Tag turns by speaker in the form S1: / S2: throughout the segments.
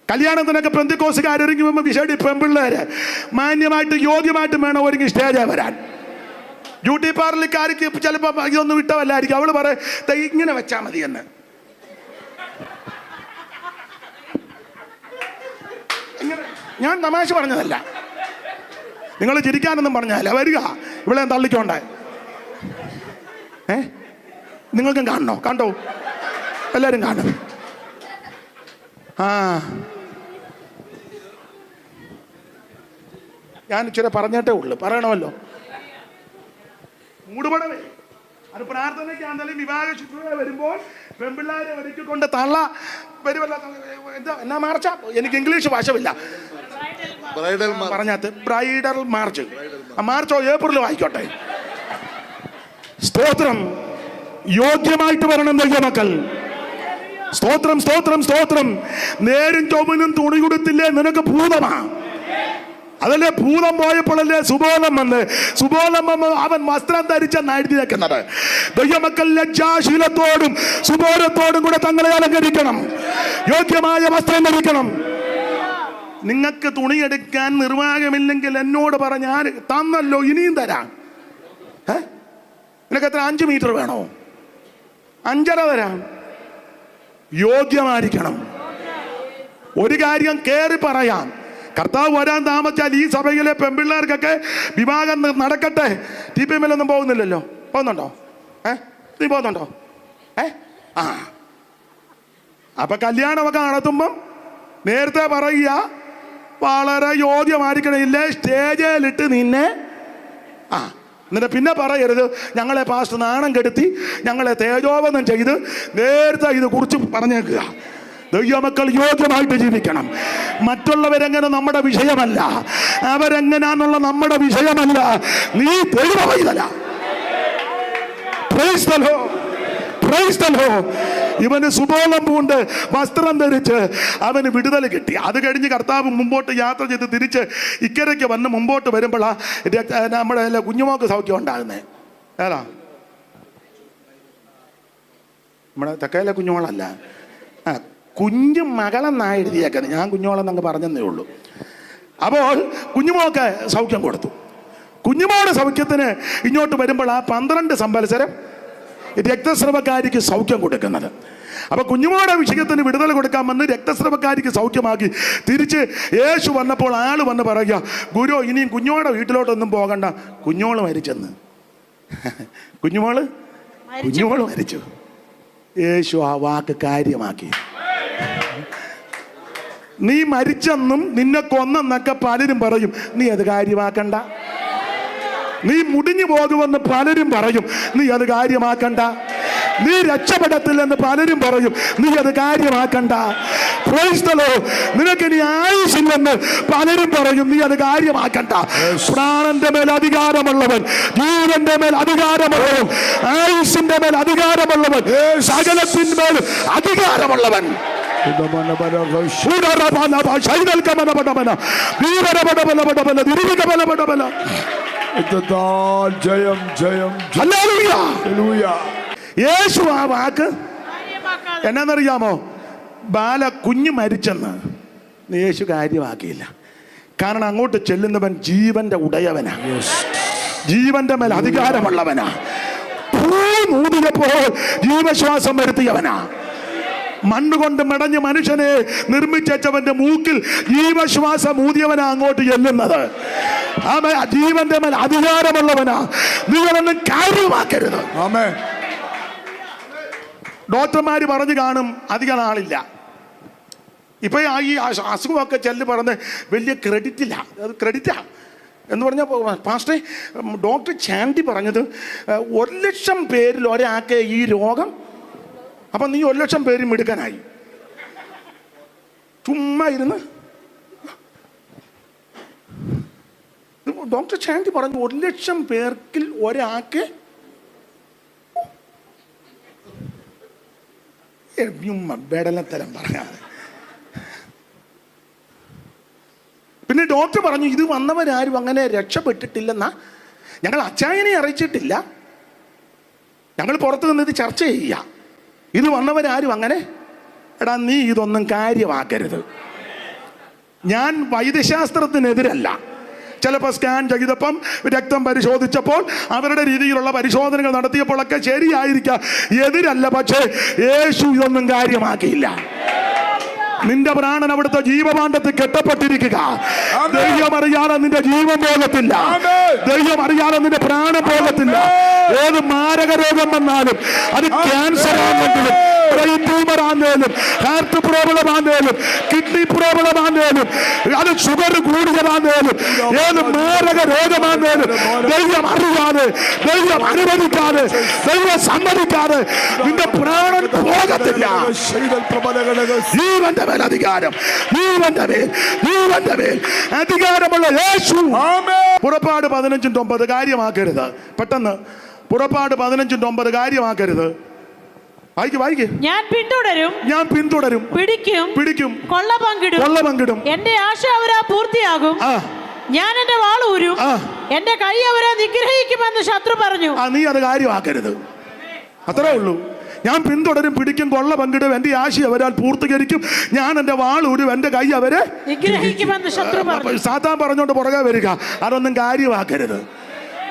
S1: കല്യാണത്തിനൊക്കെ പെന്തക്കോസ്തുകാരൊരുങ്ങി വരുമ്പോൾ വിശേഷ പെൺപിള്ളേര് മാന്യമായിട്ട് യോഗ്യമായിട്ടും വേണം ഒരുങ്ങി സ്റ്റേജേ വരാൻ. ബ്യൂട്ടി പാർലർക്കാർക്ക് ചിലപ്പോൾ ഇതൊന്നും ഇട്ടവല്ലായിരിക്കും. അവള് പറയും ഇങ്ങനെ വെച്ചാൽ മതി എന്ന്. ഞാൻ തമാശ പറഞ്ഞതല്ല, നിങ്ങൾ ചിരിക്കാനൊന്നും പറഞ്ഞല്ല. വരിക, ഇവിടെ തള്ളിക്കോണ്ടേ. നിങ്ങൾക്കും കാണണോ? കണ്ടോ? എല്ലാവരും കാണും. ഞാൻ ഇച്ചിരി പറഞ്ഞിട്ടേ ഉള്ളു, പറയണമല്ലോ. മൂടുപടവേ അത് പ്രാർത്ഥനയ്ക്കാണെങ്കിലും വിവാഹ ശുശ്രൂഷ വരുമ്പോൾ പെൺപിള്ളാരെ ഒരുക്കിക്കൊണ്ട് തള്ള വരുമല്ല. എന്നാ മാർച്ചാ? എനിക്ക് ഇംഗ്ലീഷ് ഭാഷമില്ല. പറഞ്ഞാത്ത് ബ്രൈഡൽ മാർച്ച്. മാർച്ചോ ഏപ്രിലോ ആയിക്കോട്ടെ. സ്തോത്രം. യോഗ്യമായിട്ട് വരണം ദൈവമക്കൾ. സ്തോത്രം, സ്തോത്രം, സ്തോത്രം. നേരും ചൊവ്വനും തുണി കൊടുത്തില്ലേ നിനക്ക് ഭൂതമാ. അതല്ലേ ഭൂതം പോയപ്പോഴല്ലേ സുബോധം വന്ന്. സുബോധം വന്ന് അവൻ വസ്ത്രം ധരിച്ചെന്ന് എഴുതി വെക്കുന്നത്. ദൈവമക്കൾ ലജ്ജാശീലത്തോടും സുബോധത്തോടും കൂടെ തങ്ങളെ അലങ്കരിക്കണം. യോഗ്യമായ വസ്ത്രം ധരിക്കണം. നിങ്ങൾക്ക് തുണിയെടുക്കാൻ നിർവാഹമില്ലെങ്കിൽ എന്നോട് പറഞ്ഞാൽ തന്നല്ലോ, ഇനിയും തരാം. നിനക്ക് എത്ര? 5 മീറ്റർ വേണോ? 5.5 തരാം. യോഗ്യമായിരിക്കണം. ഒരു കാര്യം കേറി പറയാം, കർത്താവ് വരാൻ താമസിച്ചാൽ ഈ സഭയിലെ പെൺപിള്ളേർക്കൊക്കെ വിവാഹം നടക്കട്ടെ. TPM ഒന്നും പോകുന്നില്ലല്ലോ. പോകുന്നുണ്ടോ? നീ പോകുന്നുണ്ടോ? അപ്പൊ കല്യാണമൊക്കെ നടത്തുമ്പം നേരത്തെ പറയുക, വളരെ യോഗ്യമായിരിക്കണില്ലേ സ്റ്റേജിലിട്ട് നിന്നെ. എന്നിട്ട് പിന്നെ പറയരുത് ഞങ്ങളെ പാസ്റ്റർ നാണം കെടുത്തി, ഞങ്ങളെ തേജോവധം ചെയ്ത്. നേരത്തെ ഇത് കുറിച്ച് പറഞ്ഞേക്കുക. ദൈവമക്കൾ യോഗ്യമായിട്ട് ജീവിക്കണം. മറ്റുള്ളവരെങ്ങനെ നമ്മുടെ വിഷയമല്ല, അവരെങ്ങനെയാന്നുള്ള നമ്മുടെ വിഷയമല്ല. നീ ദൈവ പൈതല. Praise the Lord, praise the Lord. ഇവന് സുബോധം പൂണ്ട് വസ്ത്രം ധരിച്ച് അവന് വിടുതൽ കിട്ടി. അത് കഴിഞ്ഞ് കർത്താവ് മുമ്പോട്ട് യാത്ര ചെയ്ത് തിരിച്ച് ഇക്കരയ്ക്ക് വന്ന് മുമ്പോട്ട് വരുമ്പോഴാ നമ്മുടെ കുഞ്ഞുമോക്ക് സൗഖ്യം ഉണ്ടാകുന്നേ. ഏതാ? നമ്മുടെ തെക്കയിലെ കുഞ്ഞുമോളല്ല, കുഞ്ഞു മകളെന്നാണ് എഴുതിയേക്കുന്നത്. ഞാൻ കുഞ്ഞോളെന്നങ്ങ് പറഞ്ഞതേ ഉള്ളൂ. അപ്പോൾ കുഞ്ഞുമോക്ക് സൗഖ്യം കൊടുത്തു. കുഞ്ഞുമോടെ സൗഖ്യത്തിന് ഇങ്ങോട്ട് വരുമ്പോൾ 12 സംവത്സരം രക്തസ്രവക്കാരിക്ക് സൗഖ്യം കൊടുക്കുന്നത്. അപ്പൊ കുഞ്ഞുമോടെ വിഷയത്തിന് വിടുതൽ കൊടുക്കാൻ വന്ന് രക്തസ്രവക്കാരിക്ക് സൗഖ്യമാക്കി തിരിച്ച് യേശു വന്നപ്പോൾ ആള് വന്ന് പറയുക, ഗുരു ഇനിയും കുഞ്ഞോടെ വീട്ടിലോട്ടൊന്നും പോകണ്ട, കുഞ്ഞോള് മരിച്ചെന്ന്. കുഞ്ഞുമോള് മരിച്ചു. യേശു ആ വാക്ക് കാര്യമാക്കി. നീ മരിച്ചെന്നും നിന്നെ കൊന്നെന്നൊക്കെ പലരും പറയും, നീ അത് കാര്യമാക്കണ്ട. നീ മുടിഞ്ഞു പോകുമെന്ന് പലരും പറയും, നീ അത് കാര്യമാക്കണ്ട. നീ രക്ഷപ്പെടത്തില്ലെന്ന് പലരും പറയും, നീ അത് കാര്യമാക്കണ്ട. Price the Lord. നിനക്ക് ഇനി ആയുസ്സില്ലെന്ന് പലരും പറയും, നീ അത് കാര്യമാക്കണ്ട. പ്രാണന്റെ മേൽ അധികാരമുള്ളവൻ, ജീവന്റെ മേൽ അധികാരമുള്ളവൻ, ആയുസ്സിന്റെ മേൽ അധികാരമുള്ളവൻ, സകലത്തിന്മേൽ അധികാരമുള്ളവൻ.
S2: ജയം ജയം.
S1: യേശു ആ വാക്ക് എന്നാന്നറിയാമോ? കുഞ്ഞ് മരിച്ചെന്ന് യേശു കാര്യമാക്കിയില്ല. കാരണം അങ്ങോട്ട് ചെല്ലുന്നവൻ ജീവന്റെ ഉടയവനാ, ജീവന്റെ മേൽ അധികാരമുള്ളവനാ, ഭൂമൂതിയപ്പോൾ ജീവശ്വാസം വരുത്തിയവനാ. മണ്ണുകൊണ്ട് മെടഞ്ഞ് മനുഷ്യനെ നിർമ്മിച്ചവന്റെ മൂക്കിൽ ജീവശ്വാസം ഊതിയവനാ അങ്ങോട്ട് ചെല്ലുന്നത്. ജീവന്റെ മേൽ അധികാരമുള്ളവനാ. നിങ്ങളൊന്നും കാര്യമാക്കരുത്. ഡോക്ടർമാര് പറഞ്ഞു കാണും അധിക നാളില്ല. ഇപ്പൊ ഈ അസുഖമൊക്കെ ചെല്ല് പറഞ്ഞ് വലിയ ക്രെഡിറ്റില്ല. അത് ക്രെഡിറ്റാ എന്ന് പറഞ്ഞാൽ, പാസ്റ്റേ ഡോക്ടർ ചാണ്ടി പറഞ്ഞത് 1,00,000 പേരിൽ ഒരാൾക്ക് ഈ രോഗം. അപ്പം നീ 1,00,000 പേരും എടുക്കാനായി. ചുമ്മാ ഇരുന്ന് ഡോക്ടർ ചാണ്ടി പറഞ്ഞു 1,00,000 പേർക്കിൽ ഒരാൾക്ക്. ബെടലത്തരം പറയാതെ. പിന്നെ ഡോക്ടർ പറഞ്ഞു ഇത് വന്നവരാരും അങ്ങനെ രക്ഷപ്പെട്ടിട്ടില്ലെന്നാ. ഞങ്ങൾ അച്ചായനെ അറിയിച്ചിട്ടില്ല, ഞങ്ങൾ പുറത്ത് നിന്നിത് ചർച്ച ചെയ്യുക. ഇത് വന്നവരാരും അങ്ങനെ. എടാ നീ ഇതൊന്നും കാര്യമാക്കരുത്. ഞാൻ വൈദ്യശാസ്ത്രത്തിനെതിരല്ല. ചിലപ്പോൾ സ്കാൻ ചെയ്തപ്പം രക്തം പരിശോധിച്ചപ്പോൾ അവരുടെ രീതിയിലുള്ള പരിശോധനകൾ നടത്തിയപ്പോഴൊക്കെ ശരിയായിരിക്കാം, എതിരല്ല. പക്ഷേ യേശു ഇതൊന്നും കാര്യമാക്കിയില്ല. നിന്റെ പ്രാണൻ അവിടുത്തെ ജീവഭാണ്ഡത്തിൽ കെട്ടപ്പെട്ടിരിക്കുക. ദൈവം അറിയാതെ നിന്റെ ജീവൻ പോകത്തില്ല. ദൈവം അറിയാതെ നിന്റെ പ്രാണൻ പോകത്തില്ല. ഏത് മാരക രോഗം വന്നാലും, അത് ക്യാൻസർ ആണെങ്കിലും, ബ്രെയിൻ ട്യൂമർ ആണെങ്കിലും, ഹാർട്ട് പ്രോബ്ലം ആണെങ്കിലും, കിഡ്നി പ്രോബ്ലം ആണെങ്കിലും, അത് ഷുഗർ കൂടിയതാണെങ്കിലും, ഏത് മാരക രോഗമാണെങ്കിലും ദൈവം അറിയാതെ, ദൈവം അനുവദിക്കാതെ, ദൈവം സമ്മതിക്കാതെ നിന്റെ പ്രാണൻ പോകത്തില്ല. ജീവന്റെ മേൽ അധികാരം, ജീവന്റെ മേൽ അധികാരമുള്ള യേശു. പുറപ്പാട് 15:9 കാര്യമാക്കരുത്. പെട്ടെന്ന് പുറപ്പാട് 15:9 കാര്യമാക്കരുത്. വായിക്ക്. ഞാൻ പിന്തുടരും, പിടിക്കും, കൊള്ള പങ്കിടും.
S3: എന്റെ ആശ അവരാ പൂർത്തിയാകും. ഞാൻ എന്റെ വാളൂരും, എന്റെ കൈ അവരെ നിഗ്രഹിക്കുമെന്ന് ശത്രു പറഞ്ഞു.
S1: നീ അത് കാര്യമാക്കരുത്. അത്രേ ഉള്ളൂ. ഞാൻ പിന്തുടരും, പിടിക്കും, കൊള്ള പങ്കിടും. എന്റെ ആശ അവരാൽ പൂർത്തീകരിക്കും. ഞാൻ എന്റെ വാളൂരും, എന്റെ കൈ അവരെ
S3: നിഗ്രഹിക്കുമെന്ന് ശത്രു പറഞ്ഞു.
S1: സാത്താൻ പറഞ്ഞോണ്ട് പുറകെ വരിക. അതൊന്നും കാര്യമാക്കരുത്.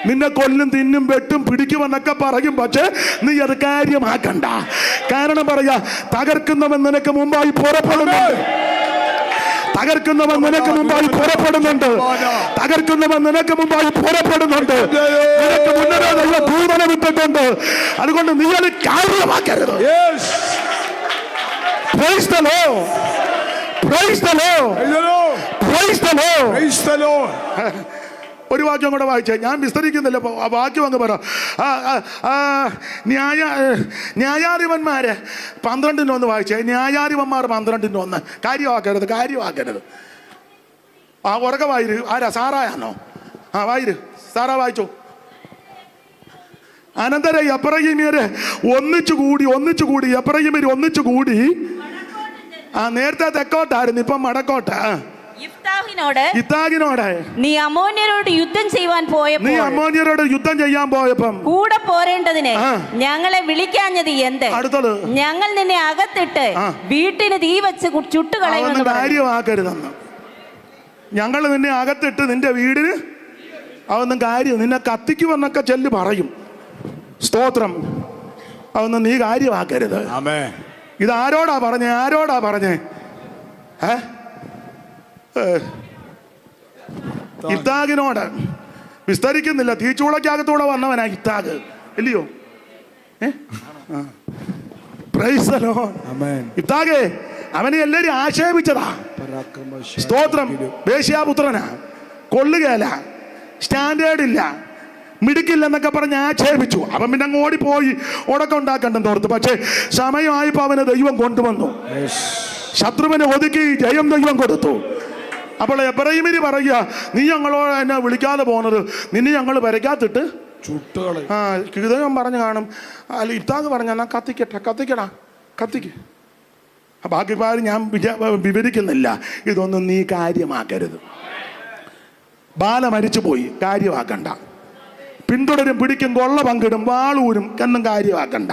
S1: നിന്നെ കൊല്ലും, തിന്നും, വെട്ടും, പിടിക്കുമെന്നൊക്കെ പറയും. പക്ഷേ നീ അത് കാര്യമാക്കണ്ട. കാരണം പറയാ, തകർക്കുന്നവൻ നിനക്ക് മുമ്പായി പുറപ്പെടുന്നുണ്ട്. തകർക്കുന്നവൻ നിനക്ക് മുമ്പായി പുറപ്പെടുന്നുണ്ട്. നിനക്ക് മുന്നേ ദൈവം ദൂതനെ വിട്ടിട്ടുണ്ട്. അതുകൊണ്ട് നീ അത് കാര്യമാക്കരുത്. Praise the Lord. Praise the Lord. Praise the Lord. ഒരു വാക്യം കൂടെ വായിച്ചേ, ഞാൻ വിസ്തരിക്കുന്നില്ല. വാക്യം അങ്ങ് പറ. ന്യായാധിപന്മാര് 12:1 വായിച്ചേ. ന്യായാധിപന്മാർ 12:1 കാര്യമാക്കരുത്. ഉറക്കെ വായിര്. ആരാ? സാറായാണോ? വായിര്. സാറാ വായിച്ചോ. അനന്തരം എബ്രാഹിമ്യര് ഒന്നിച്ചുകൂടി നേരത്തെ തെക്കോട്ടായിരുന്നു, ഇപ്പം മടക്കോട്ട. ഇഫ്താഹിനോട്
S4: നീ അമ്മോന്യരോട് യുദ്ധം ചെയ്യാൻ പോയപ്പം കൂടെ പോരേണ്ടതിന് ഞങ്ങളെ വിളിക്കാഞ്ഞത് എന്ത്?
S1: അടുത്തത്,
S4: ഞങ്ങൾ നിന്നെ അകത്തിട്ട് വീട്ടിന് തീ വെച്ച് ചുട്ടുകളയുമെന്ന്
S1: കാര്യമാക്കരുതെന്ന്. ഞങ്ങൾ നിന്നെ അകത്തിട്ട് നിന്റെ വീടിന് അതൊന്നും കാര്യം, നിന്നെ കത്തിക്കുമെന്നൊക്കെ ചെല്ല് പറയും. സ്തോത്രം. അതൊന്നും നീ കാര്യമാക്കരുത്. ഇത് ആരോടാ പറഞ്ഞേ? ഇഫ്താഹിനോട്. വിസ്തരിക്കുന്നില്ല. തീച്ചൂളക്കകത്തൂടെ വന്നവനാ ഇഫ്താഹ്, ഇല്ലയോ? Price the Lord. ഇഫ്താഹേ അവനെ എല്ലാരും ആക്ഷേപിച്ചതാ. സ്തോത്രം. വേശ്യാപുത്രനാ, കൊള്ളുകയല്ല, സ്റ്റാൻഡേർഡ് ഇല്ല, മിടുക്കില്ലെന്നൊക്കെ പറഞ്ഞ് ആക്ഷേപിച്ചു. അവൻ പിന്നെ അങ്ങ് ഓടിപ്പോയി ഉടക്കം ഉണ്ടാക്കണ്ടെന്ന് ഓർത്ത്. പക്ഷേ സമയമായപ്പോൾ അവനെ ദൈവം കൊണ്ടുവന്നു. ശത്രുവിനെ ഒതുക്കി ജയം ദൈവം കൊടുത്തു. അപ്പോൾ എബ്രാഹിമിന് പറയുക, നീ ഞങ്ങളോട് എന്നെ വിളിക്കാതെ പോകുന്നത്, നിന്നെ ഞങ്ങൾ വരയ്ക്കാത്തിട്ട് ചുട്ടുകളെ. ഹൃദയം പറഞ്ഞു കാണും. അല്ല, ഇഫ്താഹ് പറഞ്ഞ എന്നാ കത്തിക്ക്. ബാക്കി പാര് ഞാൻ വിവരിക്കുന്നില്ല. ഇതൊന്നും നീ കാര്യമാക്കരുത്. ബാല മരിച്ചു പോയി, കാര്യമാക്കണ്ട. പിന്തുടരും, പിടിക്കും, കൊള്ള പങ്കിടും, വാളൂരും എന്നും കാര്യമാക്കണ്ട.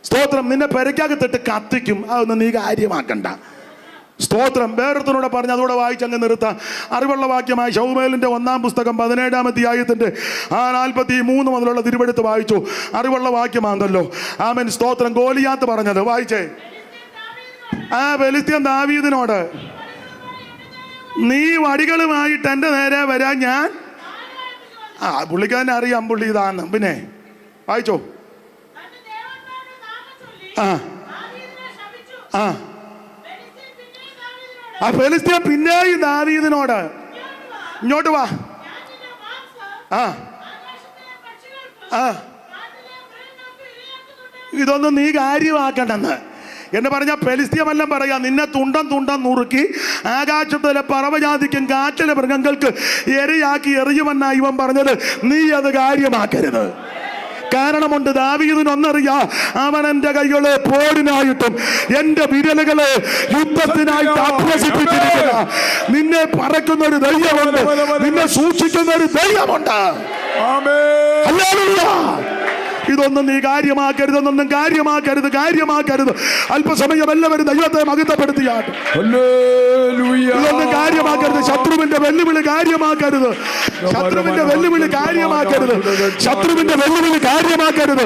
S1: സ്തോത്രം. നിന്നെ പെരയ്ക്കകത്തിട്ട് കത്തിക്കും, അതൊന്നും നീ കാര്യമാക്കണ്ട. സ്തോത്രം. വേറൊരുത്തനോട് പറഞ്ഞ് അതുകൂടെ വായിച്ചങ്ങ് നിർത്താം. അറിവുള്ള വാക്യമായി ശൗമേലിന്റെ 1-ാം പുസ്തകം 17-ാം അധ്യായത്തിന്റെ 43 മുതലുള്ള തിരുവെടുത്ത് വായിച്ചു. അറിവുള്ള വാക്യമാണല്ലോ. ആമേൻ. സ്തോത്രം. ഗോലിയാത്ത് പറഞ്ഞത് വായിച്ചേ. ഫെലിസ്ത്യൻ ദാവീദിനോട്, നീ വടികളുമായിട്ട് എൻ്റെ നേരെ വരാൻ ഞാൻ. പുള്ളിക്കാരനെ അറിയാം പുള്ളി ഇതാന്ന്. പിന്നെ വായിച്ചോ. ഫെലിസ്ത്യൻ പിന്നെയും ദാവീദിനോട്, ഇങ്ങോട്ട് വാ, ഇതൊന്നും നീ കാര്യമാക്കണ്ടെന്ന് എന്ന് പറഞ്ഞാൽ ഫെലിസ്ത്യമെല്ലാം പറയാ, നിന്നെ തുണ്ടം നുറുക്കി ആകാശത്തിലെ പറവജാതിക്കും കാറ്റിലെ മൃഗങ്ങൾക്ക് എരയാക്കി എറിയുമെന്നാ ഇവൻ പറഞ്ഞത്. നീ അത് കാര്യമാക്കരുത്. കാരണമുണ്ട്. ദാവീദിനൊന്നറിയാ, അവൻ എൻ്റെ കൈകളെ പോരിനായിട്ടും എൻ്റെ വിരലുകളെ യുദ്ധത്തിനായിട്ട് അഭ്യസിപ്പിച്ചിരിക്കുക. നിന്നെ പറക്കുന്ന ഒരു ദൈവമുണ്ട്, നിന്നെ സൂക്ഷിക്കുന്ന ഒരു ദൈവമുണ്ട്. ഹല്ലേലൂയ. ഇതൊന്നും നീ കാര്യമാക്കരുത്. കാര്യമാക്കരുത്. അല്പസമയം എല്ലാവരും ദൈവത്തെ മഹത്വപ്പെടുത്തിയാട്ടെ. ഇതൊന്നും കാര്യമാക്കരുത്. ശത്രുവിന്റെ വെല്ലുവിളി കാര്യമാക്കരുത്. ശത്രുവിന്റെ വെല്ലുവിളി കാര്യമാക്കരുത്. ശത്രുവിന്റെ വെല്ലുവിളി കാര്യമാക്കരുത്.